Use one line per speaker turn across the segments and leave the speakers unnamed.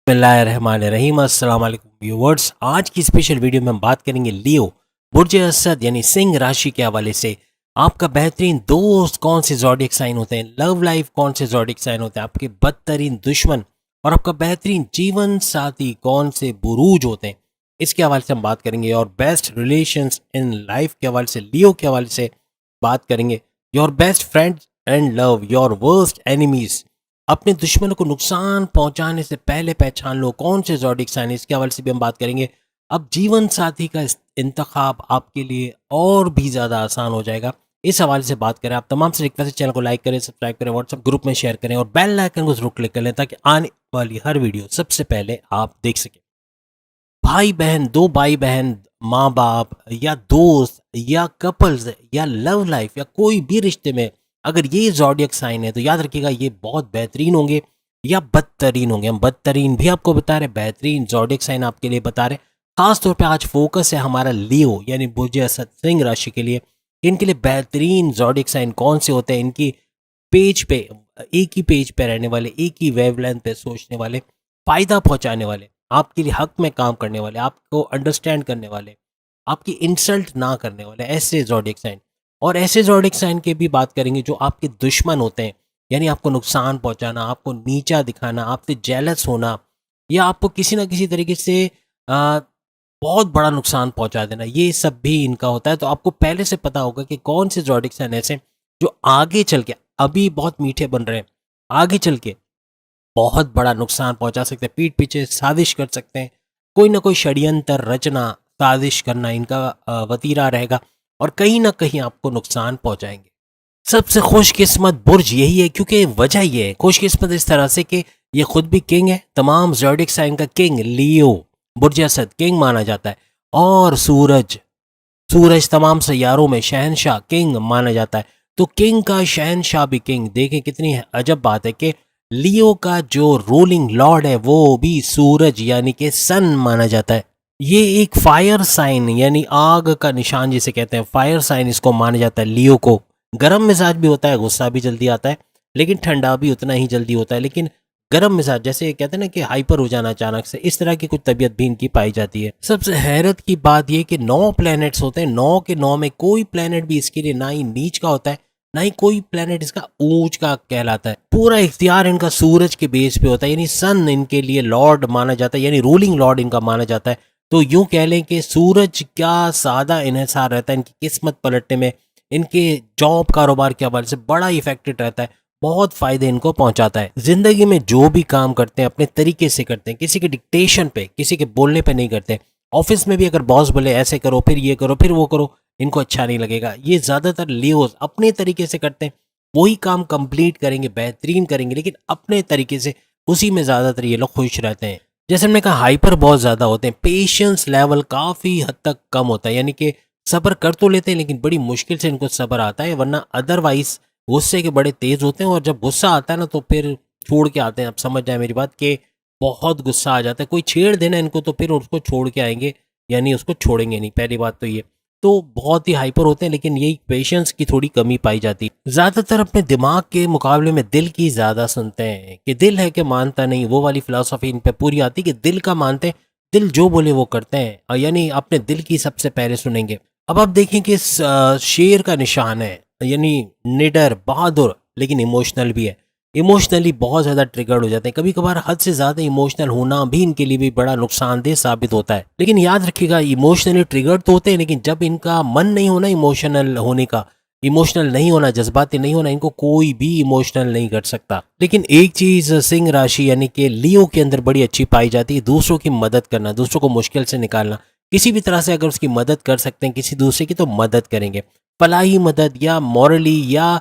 बिस्मिल्लाहिर्रहमानिर्रहीम। अस्सलाम वालेकुम व्यूअर्स। आज की स्पेशल वीडियो में हम बात करेंगे लियो बुर्ज असद यानी सिंह राशि के हवाले से। आपका बेहतरीन दोस्त कौन से ज़ोडिएक साइन होते हैं, लव लाइफ कौन से ज़ोडिएक साइन होते हैं, आपके बदतरीन दुश्मन और आपका बेहतरीन जीवन साथी कौन से बुरूज होते हैं, इसके हवाले से हम बात करेंगे। और बेस्ट रिलेशंस इन लाइफ के हवाले से, लियो के हवाले से बात करेंगे। Your best friends and love your worst enemies. अपने दुश्मनों को नुकसान पहुंचाने से पहले पहचान लो कौन से ज़ोडिएक साइन है, इसके हवाले से भी हम बात करेंगे। अब जीवन साथी का इंतखाब आपके लिए और भी ज़्यादा आसान हो जाएगा, इस हवाले से बात करें। आप तमाम से रिक्वेस्ट है, चैनल को लाइक करें, सब्सक्राइब करें, व्हाट्सएप ग्रुप में शेयर करें और बेल आइकन को जरूर क्लिक कर लें ताकि आने वाली हर वीडियो सबसे पहले आप देख सकें। भाई बहन, दो भाई बहन, माँ बाप या दोस्त या कपल्स या लव लाइफ या कोई भी रिश्ते में अगर ये ज़ोडिएक साइन है तो याद रखिएगा ये बहुत बेहतरीन होंगे या बदतरीन होंगे। हम बदतरीन भी आपको बता रहे, बेहतरीन ज़ोडिएक साइन आपके लिए बता रहे। खास तौर पे आज फोकस है हमारा लियो यानी बुर्ज असद सिंह राशि के लिए। इनके लिए बेहतरीन ज़ोडिएक साइन कौन से होते हैं, इनकी पेज पे, एक ही पेज पे रहने वाले, एक ही वेवलेंथ पे सोचने वाले, फ़ायदा पहुंचाने वाले, आपके लिए हक में काम करने वाले, आपको अंडरस्टैंड करने वाले, आपकी इंसल्ट ना करने वाले, ऐसे ज़ोडिएक साइन। और ऐसे ज़ोडिएक साइन की भी बात करेंगे जो आपके दुश्मन होते हैं, यानी आपको नुकसान पहुंचाना, आपको नीचा दिखाना, आपसे जेलस होना या आपको किसी ना किसी तरीके से आ, बहुत बड़ा नुकसान पहुंचा देना, ये सब भी इनका होता है। तो आपको पहले से पता होगा कि कौन से ज़ोडिएक साइन ऐसे जो आगे चल के, अभी बहुत मीठे बन रहे हैं, आगे चल के बहुत बड़ा नुकसान पहुंचा सकते हैं, पीठ पीछे साजिश कर सकते हैं, कोई ना कोई षड्यंत्र रचना, साजिश करना इनका वतीरा रहेगा और कहीं ना कहीं आपको नुकसान पहुंचाएंगे। सबसे खुशकिस्मत बुर्ज यही है, क्योंकि वजह यह है खुशकिस्मत इस तरह से कि ये खुद भी किंग है, तमाम ज़ोडिएक साइन का किंग लियो बुर्ज असद किंग माना जाता है। और सूरज, सूरज तमाम सैयारों में शहनशाह किंग माना जाता है। तो किंग का शहनशाह भी किंग, देखें कितनी अजब बात है कि लियो का जो रूलिंग लॉर्ड है वो भी सूरज यानी कि सन माना जाता है। ये एक फायर साइन यानी आग का निशान जिसे कहते हैं, फायर साइन इसको माना जाता है। लियो को गर्म मिजाज भी होता है, गुस्सा भी जल्दी आता है, लेकिन ठंडा भी उतना ही जल्दी होता है। लेकिन गर्म मिजाज जैसे कहते हैं ना कि हाइपर हो जाना अचानक से, इस तरह की कुछ तबीयत भी इनकी पाई जाती है। सबसे हैरत की बात यह कि 9 प्लैनेट्स होते हैं, 9 के 9 में कोई प्लैनेट भी इसके लिए ना ही नीच का होता है, ना ही कोई प्लैनेट इसका ऊंच का कहलाता है। पूरा इख्तियार इनका सूरज के बेस पे होता है, यानी सन इनके लिए लॉर्ड माना जाता है, यानी रूलिंग लॉर्ड इनका माना जाता है। तो यूं कह लें कि सूरज का सादा इन्हिसार रहता है इनकी किस्मत पलटने में, इनके जॉब कारोबार के हवाले से बड़ा इफेक्टेड रहता है, बहुत फायदे इनको पहुंचाता है। जिंदगी में जो भी काम करते हैं अपने तरीके से करते हैं, किसी के डिक्टेशन पे, किसी के बोलने पे नहीं करते। ऑफिस में भी अगर बॉस बोले ऐसे करो, फिर ये करो, फिर वो करो, इनको अच्छा नहीं लगेगा। ये ज़्यादातर लियोज अपने तरीके से करते हैं, वही काम कंप्लीट करेंगे, बेहतरीन करेंगे, लेकिन अपने तरीके से, उसी में ज़्यादातर ये लोग खुश रहते हैं। जैसे हमने कहा हाइपर बहुत ज़्यादा होते हैं, पेशेंस लेवल काफ़ी हद तक कम होता है, यानी कि सब्र कर तो लेते हैं लेकिन बड़ी मुश्किल से इनको सब्र आता है, वरना अदरवाइज गुस्से के बड़े तेज़ होते हैं। और जब गुस्सा आता है ना तो फिर छोड़ के आते हैं। आप समझ जाए मेरी बात कि बहुत गुस्सा आ जाता है, कोई छेड़ देना इनको तो फिर उसको छोड़ के आएंगे, यानी उसको छोड़ेंगे नहीं, पहली बात तो ये। तो बहुत ही हाइपर होते हैं, लेकिन यही पेशेंस की थोड़ी कमी पाई जाती है। ज़्यादातर अपने दिमाग के मुकाबले में दिल की ज़्यादा सुनते हैं, कि दिल है कि मानता नहीं, वो वाली फिलॉसफी इन पे पूरी आती है कि दिल का मानते हैं, दिल जो बोले वो करते हैं, यानी अपने दिल की सबसे पहले सुनेंगे। अब आप देखें कि शेर का निशान है, यानी निडर, बहादुर, लेकिन इमोशनल भी है। इमोशनली बहुत ज़्यादा ट्रिगर्ड हो जाते हैं, कभी कभार हद से ज़्यादा इमोशनल होना भी इनके लिए भी बड़ा नुकसानदेह साबित होता है। लेकिन याद रखिएगा इमोशनली ट्रिगर्ड तो होते हैं, लेकिन जब इनका मन नहीं होना इमोशनल होने का, इमोशनल नहीं होना, जज्बाती नहीं होना, इनको कोई भी इमोशनल नहीं कर सकता। लेकिन एक चीज़ सिंह राशि यानी कि लियो के अंदर बड़ी अच्छी पाई जाती है, दूसरों की मदद करना, दूसरों को मुश्किल से निकालना। किसी भी तरह से अगर उसकी मदद कर सकते हैं किसी दूसरे की तो मदद करेंगे, फलाही मदद या मॉरली या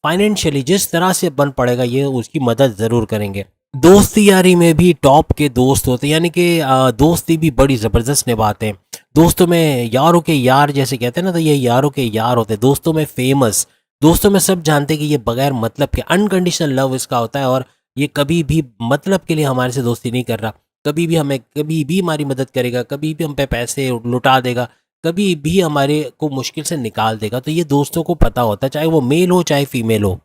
फाइनेंशियली, जिस तरह से बन पड़ेगा ये उसकी मदद ज़रूर करेंगे। दोस्ती यारी में भी टॉप के दोस्त होते हैं, यानी कि दोस्ती भी बड़ी ज़बरदस्त निभाते हैं। दोस्तों में यारों के यार जैसे कहते हैं ना, तो ये यारों के यार होते हैं, दोस्तों में फेमस। दोस्तों में सब जानते हैं कि ये बगैर मतलब के अनकंडीशनल लव इसका होता है, और ये कभी भी मतलब के लिए हमारे से दोस्ती नहीं कर रहा, कभी भी हमें, कभी भी हमारी मदद करेगा, कभी भी हम पे पैसे लुटा देगा, कभी भी हमारे को मुश्किल से निकाल देगा। तो ये दोस्तों को पता होता है, चाहे वो मेल हो चाहे फीमेल हो।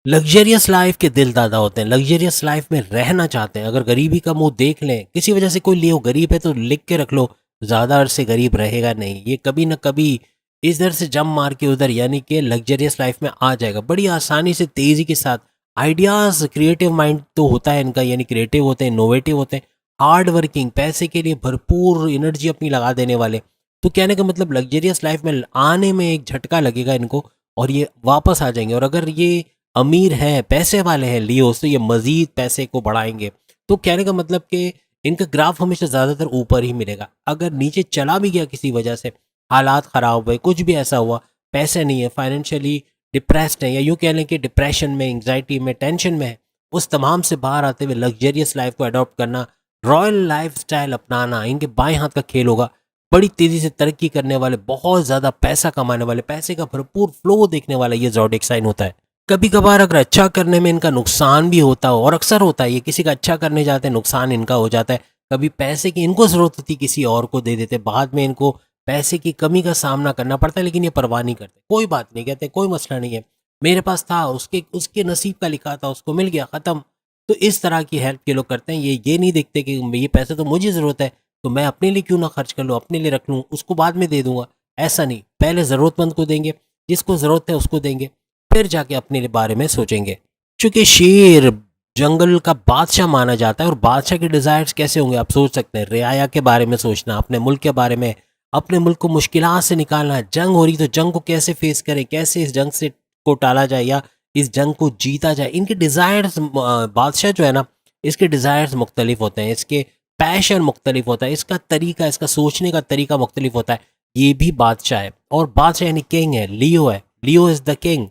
लग्जरियस लाइफ के दिल दादा होते हैं, लग्जरियस लाइफ में रहना चाहते हैं। अगर गरीबी का मुंह देख लें, किसी वजह से कोई लियो गरीब है तो लिख के रख लो, ज़्यादा अरसे गरीब रहेगा नहीं, ये कभी ना कभी इधर से जम मार के उधर, यानी कि लग्जरियस लाइफ में आ जाएगा बड़ी आसानी से, तेज़ी के साथ। आइडियाज़, क्रिएटिव माइंड तो होता है इनका, यानी क्रिएटिव होते हैं, इनोवेटिव होते हैं, हार्ड वर्किंग, पैसे के लिए भरपूर एनर्जी अपनी लगा देने वाले। तो कहने का मतलब लग्जरियस लाइफ में आने में एक झटका लगेगा इनको और ये वापस आ जाएंगे। और अगर ये अमीर हैं, पैसे वाले हैं लियोस, तो ये मज़ीद पैसे को बढ़ाएंगे। तो कहने का मतलब कि इनका ग्राफ हमेशा ज़्यादातर ऊपर ही मिलेगा। अगर नीचे चला भी गया किसी वजह से, हालात ख़राब हुए, कुछ भी ऐसा हुआ, पैसे नहीं है, फाइनेंशियली डिप्रेस्ड है, या यूँ कह लें कि डिप्रेशन में, एंग्जाइटी में, टेंशन में है, उस तमाम से बाहर आते हुए लग्जरियस लाइफ को अडॉप्ट करना, रॉयल लाइफ स्टाइल अपनाना इनके बाएं हाथ का खेल होगा। बड़ी तेज़ी से तरक्की करने वाले, बहुत ज़्यादा पैसा कमाने वाले, पैसे का भरपूर फ्लो देखने वाला ये ज़ोडिएक साइन होता है। कभी कभार अगर अच्छा करने में इनका नुकसान भी होता हो, और अक्सर होता है, ये किसी का अच्छा करने जाते हैं नुकसान इनका हो जाता है। कभी पैसे की इनको ज़रूरत होती, किसी और को दे देते, बाद में इनको पैसे की कमी का सामना करना पड़ता है, लेकिन ये परवाह नहीं करते, कोई बात नहीं, कहते कोई मसला नहीं है, मेरे पास था, उसके उसके नसीब का लिखा था, उसको मिल गया, ख़त्म। तो इस तरह की हेल्प ये लोग करते हैं। ये नहीं देखते कि ये पैसे तो मुझे ज़रूरत है, तो मैं अपने लिए क्यों ना खर्च कर लूँ, अपने लिए रख लूँ, उसको बाद में दे दूंगा। ऐसा नहीं, पहले ज़रूरतमंद को देंगे, जिसको ज़रूरत है उसको देंगे, फिर जाके अपने बारे में सोचेंगे। चूंकि शेर जंगल का बादशाह माना जाता है, और बादशाह के डिज़ायर्स कैसे होंगे आप सोच सकते हैं। रियाया के बारे में सोचना, अपने मुल्क के बारे में, अपने मुल्क को मुश्किलात से निकालना, जंग हो रही तो जंग को कैसे फेस करें, कैसे इस जंग से को टाला जाए या इस जंग को जीता जाए। इनके डिज़ायर्स, बादशाह जो है ना, इसके डिज़ायर्स मुख्तलिफ होते हैं, इसके पैशन मुख्तलिफ होता है, इसका तरीका, इसका सोचने का तरीका मुख्तलिफ होता है। ये भी बादशाह है, और बादशाह यानी किंग है, लियो है, लियो इज़ द किंग।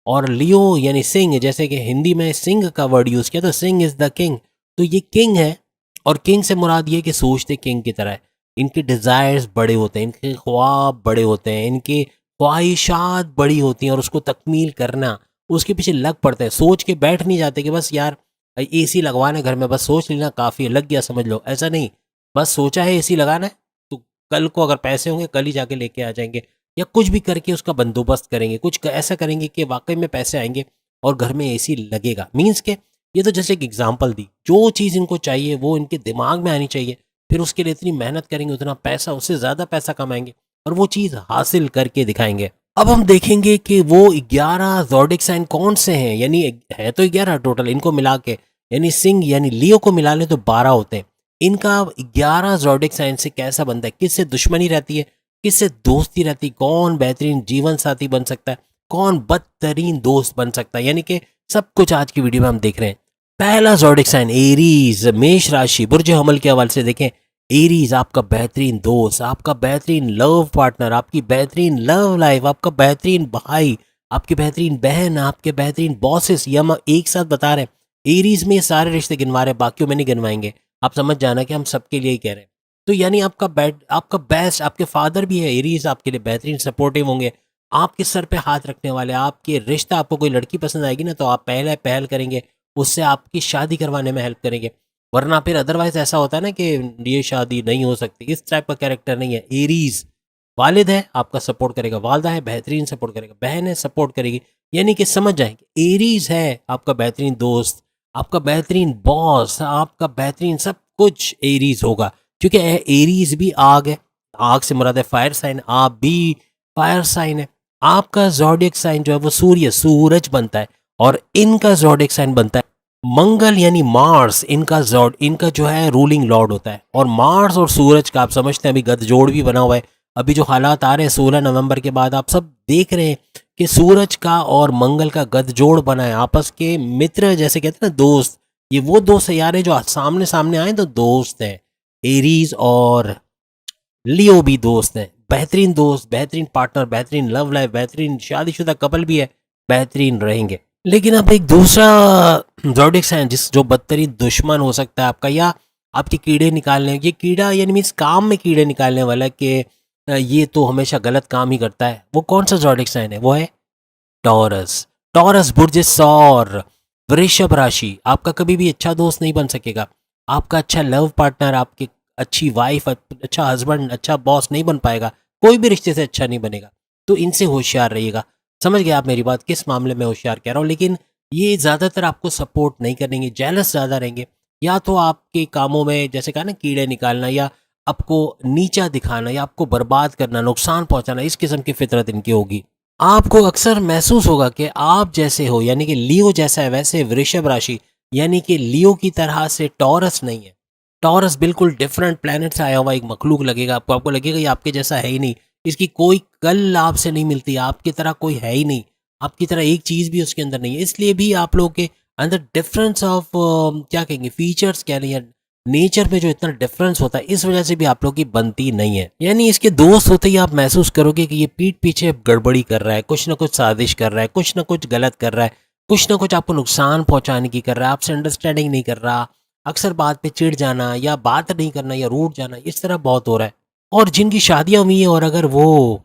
और लियो यानी सिंह, जैसे कि हिंदी में सिंह का वर्ड यूज़ किया, तो सिंह इज़ द किंग। तो ये किंग है, और किंग से मुराद ये कि सोचते किंग की तरह है। इनके डिज़ायर्स बड़े होते हैं, इनके ख्वाब बड़े होते हैं, इनकी ख्वाहिशात बड़ी होती हैं, और उसको तकमील करना, उसके पीछे लग पड़ते हैं। सोच के बैठ नहीं जाते कि बस यार एसी लगवाना है घर में, बस सोच लेना काफ़ी है, लग गया समझ लो, ऐसा नहीं। बस सोचा है एसी लगाना है, तो कल को अगर पैसे होंगे कल ही जाके लेके आ जाएंगे, या कुछ भी करके उसका बंदोबस्त करेंगे, कुछ ऐसा करेंगे कि वाकई में पैसे आएंगे और घर में एसी लगेगा। मीन्स के ये तो जैसे एक एग्जांपल दी, जो चीज़ इनको चाहिए वो इनके दिमाग में आनी चाहिए, फिर उसके लिए इतनी मेहनत करेंगे, उतना पैसा, उससे ज़्यादा पैसा कमाएंगे, और वो चीज़ हासिल करके दिखाएंगे। अब हम देखेंगे कि वो 11 ज़ोडिएक साइन कौन से हैं, यानी है तो 11 टोटल इनको मिला के, यानी सिंह यानी लियो को मिला लें तो 12 होते हैं। इनका 11 ज़ोडिएक साइन से कैसा बनता है, किससे दुश्मनी रहती है, किससे दोस्ती रहती, कौन बेहतरीन जीवन साथी बन सकता है, कौन बदतरीन दोस्त बन सकता है, यानी कि सब कुछ आज की वीडियो में हम देख रहे हैं। पहला ज़ोडिएक साइन एरीज, मेष राशि, बुर्ज हमल के हवाले से देखें। एरीज आपका बेहतरीन दोस्त, आपका बेहतरीन लव पार्टनर, आपकी बेहतरीन लव लाइफ, आपका बेहतरीन भाई, आपकी बेहतरीन बहन, आपके बेहतरीन बॉसेस, ये हम एक साथ बता रहे हैं। एरीज में ये सारे रिश्ते गिनवा रहे हैं, बाकियों में नहीं गिनवाएंगे। आप समझ जाना कि हम सबके लिए ही कह रहे हैं। तो यानी आपका बेस्ट, आपके फादर भी है एरीज, आपके लिए बेहतरीन सपोर्टिव होंगे, आपके सर पे हाथ रखने वाले, आपके रिश्ता, आपको कोई लड़की पसंद आएगी ना तो आप पहले पहल करेंगे, उससे आपकी शादी करवाने में हेल्प करेंगे। वरना फिर अदरवाइज ऐसा होता है ना कि ये शादी नहीं हो सकती, इस टाइप का कैरेक्टर नहीं है एरीज। वालिद है आपका सपोर्ट करेगा, वालदा है बेहतरीन सपोर्ट करेगा, बहन है सपोर्ट करेगी, यानी कि समझ जाए कि एरीज है आपका बेहतरीन दोस्त, आपका बेहतरीन बॉस, आपका बेहतरीन सब कुछ एरीज होगा। क्योंकि एरीज भी आग है, आग से मुराद है फायर साइन, आप भी फायर साइन है। आपका ज़ोडिएक साइन जो है वो सूर्य, सूरज बनता है, और इनका ज़ोडिएक साइन बनता है मंगल यानी मार्स। इनका जो है रूलिंग लॉर्ड होता है, और मार्स और सूरज का आप समझते हैं अभी गठजोड़ भी बना हुआ है। अभी जो हालात आ रहे हैं 16 नवंबर के बाद, आप सब देख रहे हैं कि सूरज का और मंगल का गठजोड़ बना है, आपस के मित्र, जैसे कहते हैं ना दोस्त। ये वो दो सैयारे जो सामने सामने आए तो दोस्त हैं। एरीज और लियो भी दोस्त हैं, बेहतरीन दोस्त, बेहतरीन पार्टनर, बेहतरीन लव लाइफ, बेहतरीन शादीशुदा कपल भी है, बेहतरीन रहेंगे। लेकिन अब एक दूसरा ज़ोडिएक साइन जो बदतरीन दुश्मन हो सकता है आपका, या आपके कीड़े निकालने, ये कीड़ा यानी मीन्स काम में कीड़े निकालने वाला, कि ये तो हमेशा गलत काम ही करता है, वो कौन सा ज़ोडिएक साइन है, वो है टॉरस। टॉरस बुर्ज सौर, वृषभ राशि, आपका कभी भी अच्छा दोस्त नहीं बन सकेगा, आपका अच्छा लव पार्टनर, आपकी अच्छी वाइफ, अच्छा हस्बैंड, अच्छा बॉस नहीं बन पाएगा, कोई भी रिश्ते से अच्छा नहीं बनेगा। तो इनसे होशियार रहिएगा। समझ गए आप मेरी बात, किस मामले में होशियार कह रहा हूँ। लेकिन ये ज़्यादातर आपको सपोर्ट नहीं करेंगे, जेलस ज़्यादा रहेंगे, या तो आपके कामों में जैसे कहा ना कीड़े निकालना, या आपको नीचा दिखाना, या आपको बर्बाद करना, नुकसान पहुंचाना, इस किस्म की फितरत इनकी होगी। आपको अक्सर महसूस होगा कि आप जैसे हो, यानी कि लियो जैसा है, वैसे वृषभ राशि यानी कि लियो की तरह से टॉरस नहीं है। टॉरस बिल्कुल डिफरेंट प्लैनेट से आया हुआ एक मखलूक लगेगा आपको, आपको लगेगा ये आपके जैसा है ही नहीं, इसकी कोई कल आपसे नहीं मिलती, आपकी तरह कोई है ही नहीं, आपकी तरह एक चीज़ भी उसके अंदर नहीं है। इसलिए भी आप लोगों के अंदर डिफरेंस ऑफ क्या कहेंगे, फीचर्स क्या नहीं है, नेचर में जो इतना डिफरेंस होता है, इस वजह से भी आप लोगों की बनती नहीं है। यानी इसके दोस्त होते ही आप महसूस करोगे कि ये पीठ पीछे गड़बड़ी कर रहा है, कुछ ना कुछ साजिश कर रहा है, कुछ ना कुछ गलत कर रहा है, कुछ ना कुछ आपको नुकसान पहुंचाने की कर रहा है, आपसे अंडरस्टैंडिंग नहीं कर रहा, अक्सर बात पे चिढ़ जाना, या बात नहीं करना, या रूठ जाना, इस तरह बहुत हो रहा है। और जिनकी शादियां हुई हैं और अगर वो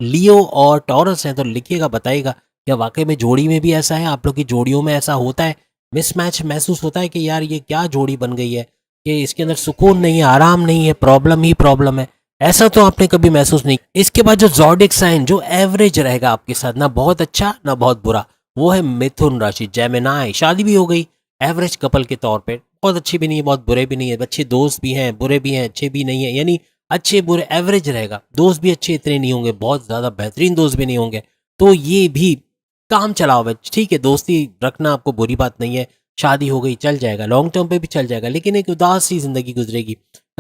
लियो और टॉरस हैं, तो लिखिएगा, बताइएगा क्या वाकई में जोड़ी में भी ऐसा है, आप लोग की जोड़ियों में ऐसा होता है, मिसमैच महसूस होता है कि यार ये क्या जोड़ी बन गई है, कि इसके अंदर सुकून नहीं है, आराम नहीं है, प्रॉब्लम ही प्रॉब्लम है। ऐसा तो आपने कभी महसूस नहीं। इसके बाद जो ज़ोडिएक साइन जो एवरेज रहेगा आपके साथ, ना बहुत अच्छा ना बहुत बुरा, वो है मिथुन राशि, जेमिनाई। शादी भी हो गई, एवरेज कपल के तौर पे, बहुत अच्छी भी नहीं है, बहुत बुरे भी नहीं है, अच्छे दोस्त भी हैं, बुरे भी हैं, अच्छे भी नहीं है, यानी अच्छे बुरे एवरेज रहेगा। दोस्त भी अच्छे इतने नहीं होंगे, बहुत ज़्यादा बेहतरीन दोस्त भी नहीं होंगे, तो ये भी काम चलाओ बच, ठीक है, दोस्ती रखना आपको बुरी बात नहीं है, शादी हो गई चल जाएगा, लॉन्ग टर्म पे भी चल जाएगा, लेकिन एक उदास सी जिंदगी गुजरेगी,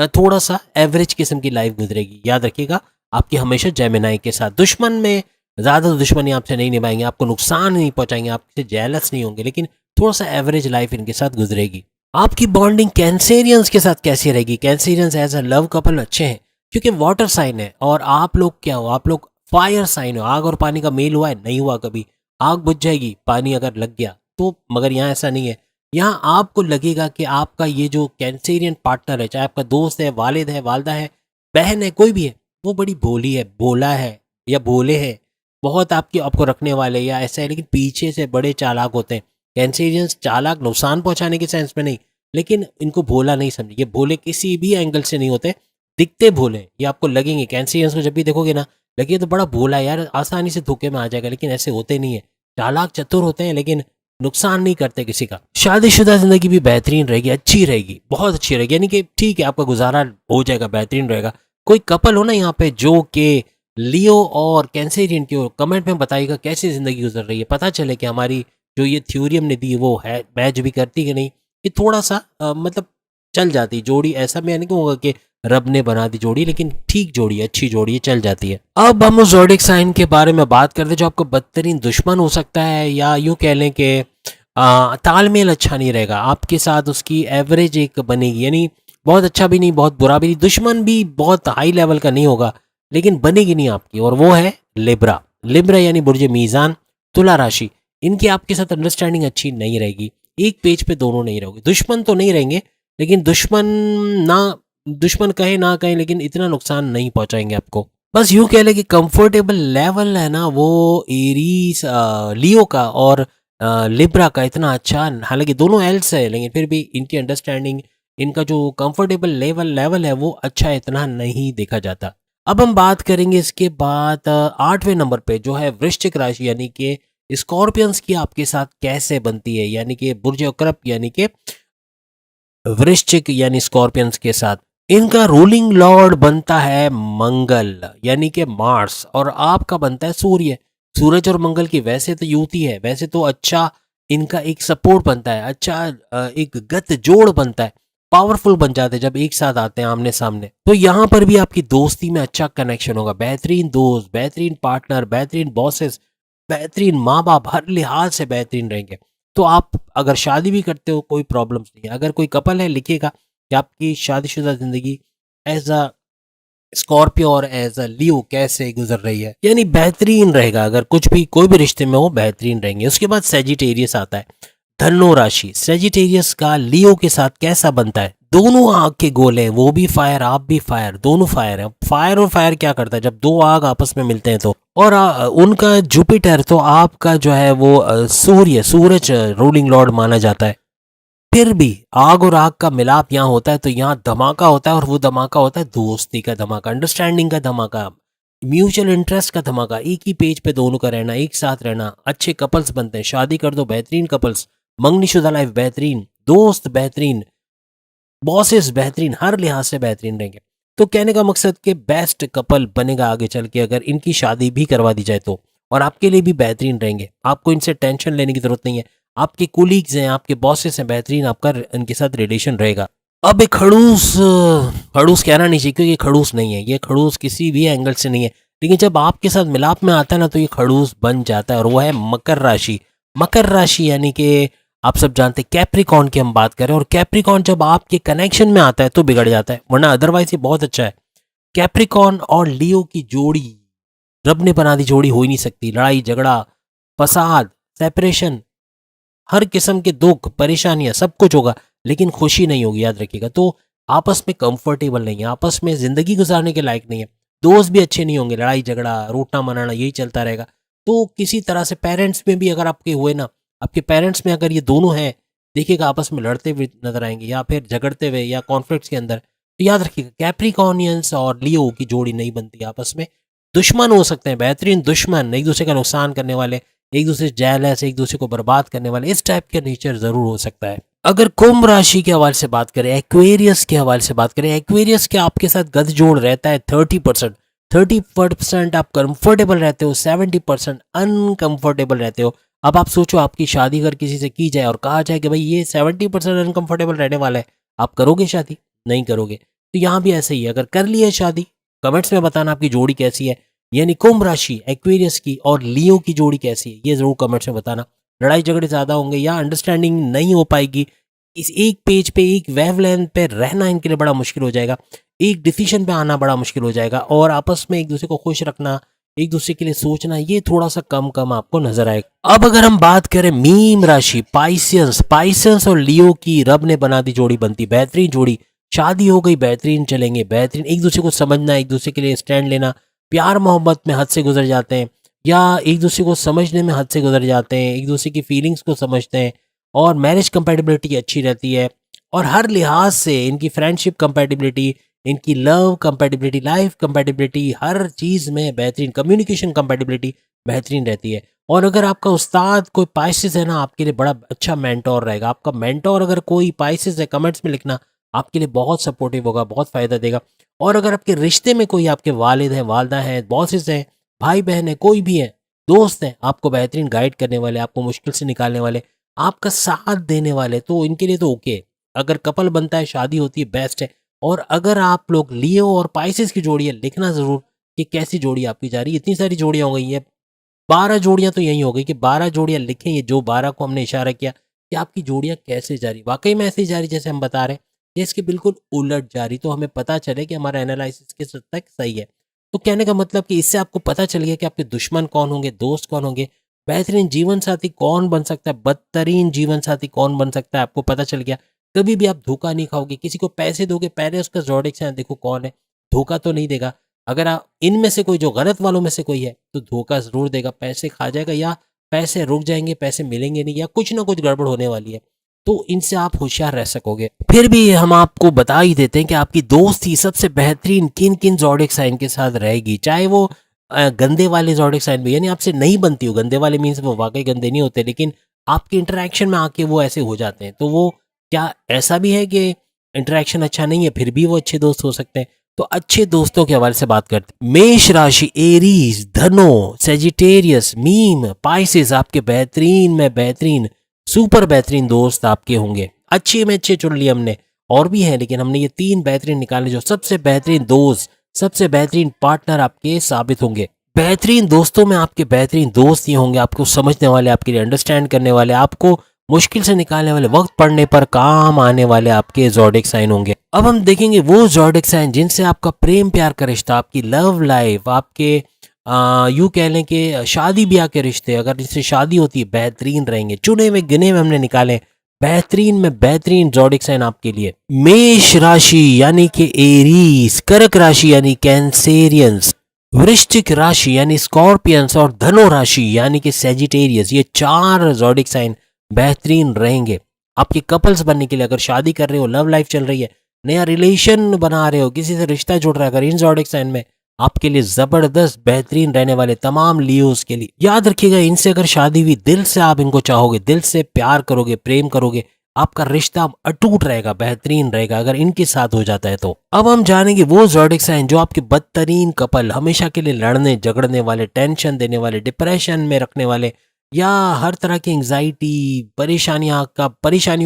थोड़ा सा एवरेज किस्म की लाइफ गुजरेगी। याद रखिएगा, आपकी हमेशा जेमिनाई के साथ दुश्मन में ज़्यादा दुश्मनी आपसे नहीं निभाएंगे, आपको नुकसान नहीं पहुंचाएंगे, आपसे जेलस नहीं होंगे, लेकिन थोड़ा सा एवरेज लाइफ इनके साथ गुजरेगी। आपकी बॉन्डिंग कैंसेरियंस के साथ कैसी रहेगी? Cancerians as a love couple अच्छे हैं, क्योंकि वाटर साइन है, और आप लोग क्या हो, आप लोग फायर साइन हो, आग और पानी का मेल हुआ है, नहीं हुआ कभी। आग बुझ जाएगी, पानी अगर लग गया तो, मगर यहाँ ऐसा नहीं है। यहाँ आपको लगेगा कि आपका ये जो कैंसेरियन पार्टनर है, चाहे आपका दोस्त है, वालिद है, वालदा है, बहन है, कोई भी है, वो बड़ी भोली है, भोला है, या भोले है, बहुत आपकी आपको रखने वाले या ऐसा है, लेकिन पीछे से बड़े चालाक होते हैं। कैंसेरियंस चालाक नुकसान पहुंचाने के सेंस में नहीं, लेकिन इनको भोला नहीं समझे, ये भोले किसी भी एंगल से नहीं होते, दिखते भोले, ये आपको लगेंगे। कैंसेरियंस को जब भी देखोगे ना, लगे तो बड़ा भोला है यार, आसानी से धोखे में आ जाएगा, लेकिन ऐसे होते नहीं है, चालाक चतुर होते हैं, लेकिन नुकसान नहीं करते किसी का। शादीशुदा जिंदगी भी बेहतरीन रहेगी, अच्छी रहेगी, बहुत अच्छी रहेगी, यानी कि ठीक है, आपका गुजारा हो जाएगा, बेहतरीन रहेगा। कोई कपल हो ना यहाँ पे जो कि लियो और कैंसेरियन की हो, कमेंट में बताइएगा कैसी जिंदगी गुजर रही है, पता चले कि हमारी जो ये थ्योरी हमने दी वो है मैच भी करती कि नहीं, कि थोड़ा सा मतलब चल जाती जोड़ी। ऐसा मैं नहीं कहूँगा कि रब ने बना दी जोड़ी, लेकिन ठीक जोड़ी है, अच्छी जोड़ी है, चल जाती है। अब हम उस ज़ोडिएक साइन के बारे में बात करते हैं जो आपको बदतरीन दुश्मन हो सकता है, या यूं कह लें कि तालमेल अच्छा नहीं रहेगा आपके साथ, उसकी एवरेज एक बनेगी, यानी बहुत अच्छा भी नहीं, बहुत बुरा भी नहीं, दुश्मन भी बहुत हाई लेवल का नहीं होगा, लेकिन बनेगी नहीं आपकी, और वो है लिब्रा। लिब्रा यानी बुर्ज मीज़ान, तुला राशि। इनकी आपके साथ अंडरस्टैंडिंग अच्छी नहीं रहेगी, एक पेज पे दोनों नहीं रहोगे, दुश्मन तो नहीं रहेंगे, लेकिन दुश्मन ना, दुश्मन कहे ना कहे, लेकिन इतना नुकसान नहीं पहुंचाएंगे आपको। बस यूं कह ले कि कंफर्टेबल लेवल है ना वो एरीज लियो का और लिब्रा का इतना अच्छा, हालांकि दोनों एल्स है, लेकिन फिर भी इनकी अंडरस्टैंडिंग, इनका जो कंफर्टेबल लेवल है वो अच्छा इतना नहीं देखा जाता। अब हम बात करेंगे इसके बाद 8वें नंबर पे जो है वृश्चिक राशि, यानी कि स्कॉर्पियंस की आपके साथ कैसे बनती है, यानी कि बुर्ज अकरब यानी कि वृश्चिक यानी स्कॉर्पियंस के साथ इनका रूलिंग लॉर्ड बनता है मंगल यानी कि मार्स, और आपका बनता है सूर्य। सूरज और मंगल की वैसे तो युति है, वैसे तो अच्छा इनका एक सपोर्ट बनता है, अच्छा एक गत जोड़ बनता है, पावरफुल बन जाते हैं जब एक साथ आते हैं आमने सामने। तो यहाँ पर भी आपकी दोस्ती में अच्छा कनेक्शन होगा, बेहतरीन दोस्त, बेहतरीन पार्टनर, बेहतरीन बॉसेस, बेहतरीन माँ बाप, हर लिहाज से बेहतरीन रहेंगे। तो आप अगर शादी भी करते हो कोई प्रॉब्लम्स नहीं है। अगर कोई कपल है लिखिएगा कि आपकी शादीशुदा जिंदगी एज अ स्कॉर्पियो और एज अ लियो कैसे गुजर रही है, यानी बेहतरीन रहेगा, अगर कुछ भी कोई भी रिश्ते में हो बेहतरीन रहेंगे। उसके बाद सेजिटेरियस आता है, धनु राशि। सेजिटेरियस का लियो के साथ कैसा बनता है? दोनों आग के गोले हैं, वो भी फायर आप भी फायर, दोनों फायर है। फायर और फायर क्या करता है जब दो आग आपस में मिलते हैं तो, और उनका जुपिटर तो आपका जो है वो सूरज रूलिंग लॉर्ड माना जाता है। फिर भी आग और आग का मिलाप यहाँ होता है, तो यहाँ धमाका होता है, और वो धमाका होता है दोस्ती का धमाका, अंडरस्टैंडिंग का धमाका, म्यूचुअल इंटरेस्ट का धमाका, एक ही पेज पे दोनों का रहना, एक साथ रहना, अच्छे कपल्स बनते हैं, शादी कर दो बेहतरीन कपल्स, मंगनीशुदा लाइफ बेहतरीन, दोस्त बेहतरीन, बॉसेस बेहतरीन, हर लिहाज से बेहतरीन रहेंगे। तो कहने का मकसद कि बेस्ट कपल बनेगा आगे चल के अगर इनकी शादी भी करवा दी जाए तो, और आपके लिए भी बेहतरीन रहेंगे। आपको इनसे टेंशन लेने की जरूरत नहीं है। आपके कुलीग्स हैं, आपके बॉसेस हैं बेहतरीन, आपका इनके साथ रिलेशन रहेगा। अब एक खड़ूस, खड़ूस कहना नहीं चाहिए क्योंकि ये खड़ूस नहीं है, ये खड़ूस किसी भी एंगल से नहीं है, लेकिन जब आपके साथ मिलाप में आता है ना तो ये खड़ूस बन जाता है, और वो है मकर राशि। मकर राशि यानी कि आप सब जानते हैं कैप्रिकॉर्न की हम बात करें, और कैप्रिकॉर्न जब आपके कनेक्शन में आता है तो बिगड़ जाता है, वरना अदरवाइज ये बहुत अच्छा है। कैप्रिकॉर्न और लियो की जोड़ी रब ने बना दी जोड़ी, हो ही नहीं सकती। लड़ाई झगड़ा, फसाद, सेपरेशन, हर किस्म के दुख परेशानियां सब कुछ होगा, लेकिन खुशी नहीं होगी, याद रखिएगा। तो आपस में कंफर्टेबल नहीं है, आपस में जिंदगी गुजारने के लायक नहीं है, दोस्त भी अच्छे नहीं होंगे, लड़ाई झगड़ा रोटना मनाना यही चलता रहेगा। तो किसी तरह से पेरेंट्स में भी अगर आपके हुए ना, आपके पेरेंट्स में अगर ये दोनों हैं, देखिएगा आपस में लड़ते हुए नजर आएंगे या फिर झगड़ते हुए या कॉन्फ्लिक्ट्स के अंदर, तो याद रखिएगा कैप्रिकॉर्नियंस और लियो की जोड़ी नहीं बनती आपस में। दुश्मन हो सकते हैं, बेहतरीन दुश्मन, एक दूसरे का नुकसान करने वाले, एक दूसरे से जेलस, एक दूसरे को बर्बाद करने वाले, इस टाइप का नेचर जरूर हो सकता है। अगर कुंभ राशि के हवाले से बात करें, एक्वेरियस के हवाले से बात करें, एक्वेरियस के आपके साथ गठजोड़ रहता है 30%। 30% आप कंफर्टेबल रहते हो, 70% अनकंफर्टेबल रहते हो। अब आप सोचो आपकी शादी अगर किसी से की जाए और कहा जाए कि भाई ये 70% अनकंफर्टेबल रहने वाला है, आप करोगे शादी? नहीं करोगे। तो यहाँ भी ऐसे ही है, अगर कर ली है शादी, कमेंट्स में बताना आपकी जोड़ी कैसी है, यानी कुंभ राशि एक्वेरियस की और लियो की जोड़ी कैसी है, ये जरूर कमेंट्स में बताना। लड़ाई झगड़े ज्यादा होंगे या अंडरस्टैंडिंग नहीं हो पाएगी, इस एक पेज पे एक वेवलेंथ पे रहना इनके लिए बड़ा मुश्किल हो जाएगा, एक डिसीजन पे आना बड़ा मुश्किल हो जाएगा, और आपस में एक दूसरे को खुश रखना, एक दूसरे के लिए सोचना, ये थोड़ा सा कम कम आपको नजर आएगा। अब अगर हम बात करें मीन राशि पाइसियंस, पाइसियंस और लियो की रब ने बना दी जोड़ी बनती, बेहतरीन जोड़ी, शादी हो गई बेहतरीन चलेंगे, बेहतरीन, एक दूसरे को समझना, एक दूसरे के लिए स्टैंड लेना, प्यार मोहब्बत में हद से गुजर जाते हैं, या एक दूसरे को समझने में हद से गुजर जाते हैं, एक दूसरे की फीलिंग्स को समझते हैं, और मैरिज कंपैटिबिलिटी अच्छी रहती है, और हर लिहाज से इनकी फ्रेंडशिप कंपैटिबिलिटी, इनकी लव कंपैटिबिलिटी, लाइफ कंपैटिबिलिटी, हर चीज़ में बेहतरीन, कम्युनिकेशन कंपैटिबिलिटी बेहतरीन रहती है। और अगर आपका उस्ताद कोई पाइसिस है ना, आपके लिए बड़ा अच्छा मेंटोर रहेगा। आपका मेंटोर अगर कोई पाइसिस है, कमेंट्स में लिखना, आपके लिए बहुत सपोर्टिव होगा, बहुत फ़ायदा देगा। और अगर आपके रिश्ते में कोई आपके वालिद हैं, वालदा हैं, बॉसेस हैं, भाई बहन है, कोई भी है, दोस्त हैं, आपको बेहतरीन गाइड करने वाले, आपको मुश्किल से निकालने वाले, आपका साथ देने वाले, तो इनके लिए तो ओके। अगर कपल बनता है, शादी होती है, बेस्ट है। और अगर आप लोग लियो और पाइसेस की जोड़ी है, लिखना ज़रूर कि कैसी जोड़ी आपकी जा रही है। इतनी सारी जोड़ियाँ हो गई हैं, 12 जोड़ियाँ तो यही हो गई कि 12 जोड़ियाँ लिखें, ये जो 12 को हमने इशारा किया कि आपकी जोड़ियाँ कैसे जा रही, वाकई में ऐसे ही जा रही जैसे हम बता रहे हैं, या इसके बिल्कुल उलट जा रही, तो हमें पता चले कि हमारा एनालिसिस किस हद तक सही है। तो कहने का मतलब कि इससे आपको पता चल गया कि आपके दुश्मन कौन होंगे, दोस्त कौन होंगे, बेहतरीन जीवन साथी कौन बन सकता है, बदतरीन जीवन साथी कौन बन सकता है, आपको पता चल गया। कभी भी आप धोखा नहीं खाओगे, किसी को पैसे दोगे, पहले उसका ज़ोडिएक साइन देखो कौन है, धोखा तो नहीं देगा। अगर आप इनमें से कोई, जो गलत वालों में से कोई है, तो धोखा ज़रूर देगा, पैसे खा जाएगा, या पैसे रुक जाएंगे, पैसे मिलेंगे नहीं, या कुछ ना कुछ गड़बड़ होने वाली है। तो इनसे आप होशियार रह सकोगे। फिर भी हम आपको बता ही देते हैं कि आपकी दोस्ती सबसे बेहतरीन किन किन ज़ोडिएक साइन के साथ रहेगी, चाहे वो गंदे वाले ज़ोडिएक साइन भी, यानी आपसे नहीं बनती हो, गंदे वाले मीन्स वो वाकई गंदे नहीं होते, लेकिन आपके इंटरेक्शन में आके वो ऐसे हो जाते हैं। तो वो क्या ऐसा भी है कि इंटरेक्शन अच्छा नहीं है फिर भी वो अच्छे दोस्त हो सकते हैं? तो अच्छे दोस्तों के हवाले से बात करते हैं। मेष राशि, एरीज, धनो, सेजिटेरियस, मीन, पाइसेस आपके बेहतरीन में बेहतरीन, सुपर बेहतरीन दोस्त आपके होंगे। अच्छे में अच्छे चुन लिए हमने, और भी हैं, लेकिन हमने ये 3 बेहतरीन निकाले जो सबसे बेहतरीन दोस्त, सबसे बेहतरीन पार्टनर आपके साबित होंगे। बेहतरीन दोस्तों में आपके बेहतरीन दोस्त ये होंगे, आपको समझने वाले, आपके लिए अंडरस्टैंड करने वाले, आपको मुश्किल से निकालने वाले, वक्त पड़ने पर काम आने वाले आपके ज़ोडिएक साइन होंगे। अब हम देखेंगे वो ज़ोडिएक साइन जिनसे आपका प्रेम प्यार का रिश्ता, आपकी लव लाइफ, आपके यूँ कह लें कि शादी ब्याह के रिश्ते, अगर जिससे शादी होती है, बेहतरीन रहेंगे। चुने हुए गिने हुए हमने निकाले बेहतरीन में बेहतरीन ज़ोडिएक साइन आपके लिए। मेष राशि यानी कि एरीज, कर्क राशि यानी कैंसेरियंस, वृश्चिक राशि यानी स्कॉर्पियंस, और धनु राशि यानी कि सेजिटेरियस, ये 4 ज़ोडिएक साइन बेहतरीन रहेंगे आपके कपल्स बनने के लिए। अगर शादी कर रहे हो, लव लाइफ चल रही है, नया रिलेशन बना रहे हो, किसी से रिश्ता जुड़ रहा है, अगर इन ज़ोडिएक साइन में आपके लिए जबरदस्त बेहतरीन रहने वाले तमाम लियोस के लिए। याद रखिएगा, इनसे अगर शादी हुई, दिल से आप इनको चाहोगे, दिल से प्यार करोगे, प्रेम करोगे, आपका रिश्ता अटूट रहेगा, बेहतरीन रहेगा अगर इनके साथ हो जाता है तो। अब हम जानेंगे वो ज़ोडिएक साइन जो आपके बदतरीन कपल, हमेशा के लिए लड़ने झगड़ने वाले, टेंशन देने वाले, डिप्रेशन में रखने वाले, या हर तरह की एंग्जाइटी, परेशानियों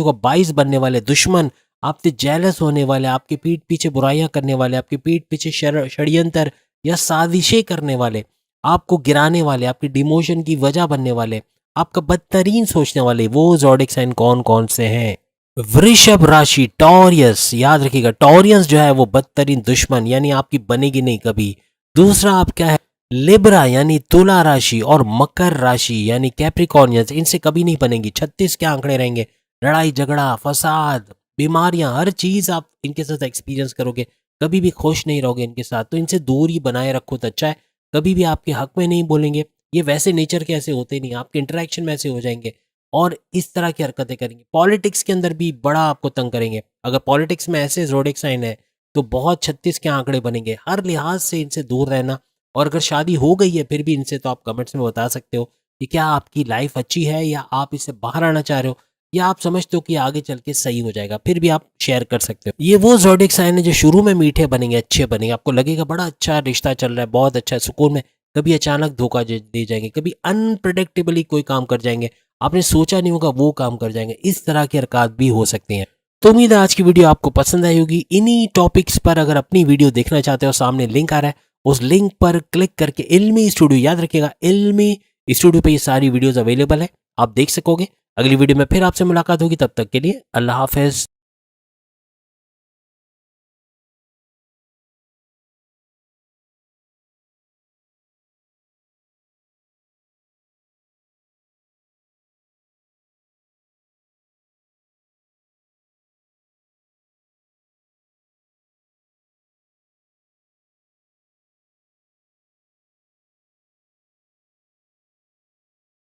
का बाइस बनने वाले, दुश्मन, आपसे जेलस होने वाले, आपकी पीठ पीछे बुराइयां करने वाले, आपकी पीठ पीछे षड्यंत्र या साजिशें करने वाले, आपको गिराने वाले, आपकी डिमोशन की वजह बनने वाले, आपका बदतरीन सोचने वाले, वो ज़ोडिएक साइन कौन कौन से हैं? वृषभ राशि, टॉरियस। याद रखिएगा, टॉरियस जो है वो बदतरीन दुश्मन, यानी आपकी बनेगी नहीं कभी। दूसरा आप क्या है? लिब्रा यानी तुला राशि, और मकर राशि यानी कैप्रिकॉर्नियस, इनसे कभी नहीं बनेगी। 36 के आंकड़े रहेंगे, लड़ाई झगड़ा, फसाद, बीमारियां, हर चीज आप इनके साथ एक्सपीरियंस करोगे, कभी भी खुश नहीं रहोगे इनके साथ, तो इनसे दूरी बनाए रखो तो अच्छा है। कभी भी आपके हक में नहीं बोलेंगे, ये वैसे नेचर के ऐसे होते नहीं, आपके इंटरेक्शन में ऐसे हो जाएंगे और इस तरह की हरकतें करेंगे। पॉलिटिक्स के अंदर भी बड़ा आपको तंग करेंगे, अगर पॉलिटिक्स में ऐसे ज़ोडिएक साइन है तो बहुत 36 के आंकड़े बनेंगे। हर लिहाज से इनसे दूर रहना, और अगर शादी हो गई है फिर भी इनसे, तो आप कमेंट्स में बता सकते हो कि क्या आपकी लाइफ अच्छी है या आप इससे बाहर आना चाह रहे हो, या आप समझते हो कि आगे चल के सही हो जाएगा, फिर भी आप शेयर कर सकते हो। ये वो ज़ोडिएक साइन है जो शुरू में मीठे बनेंगे, अच्छे बनेंगे, आपको लगेगा बड़ा अच्छा रिश्ता चल रहा है, बहुत अच्छा सुकून में, कभी अचानक धोखा दे जाएंगे, कभी अनप्रडिक्टेबली कोई काम कर जाएंगे, आपने सोचा नहीं होगा वो काम कर जाएंगे। इस तरह के हरकत भी हो सकते हैं। तो उम्मीद है आज की वीडियो आपको पसंद आई होगी। इन्हीं टॉपिक्स पर अगर अपनी वीडियो देखना चाहते हो, सामने लिंक आ रहा है, उस लिंक पर क्लिक करके इल्मी स्टूडियो, याद रखिएगा इल्मी स्टूडियो पे ये सारी वीडियोस अवेलेबल है, आप देख सकोगे। अगली वीडियो में फिर आपसे मुलाकात होगी, तब तक के लिए अल्लाह हाफिज।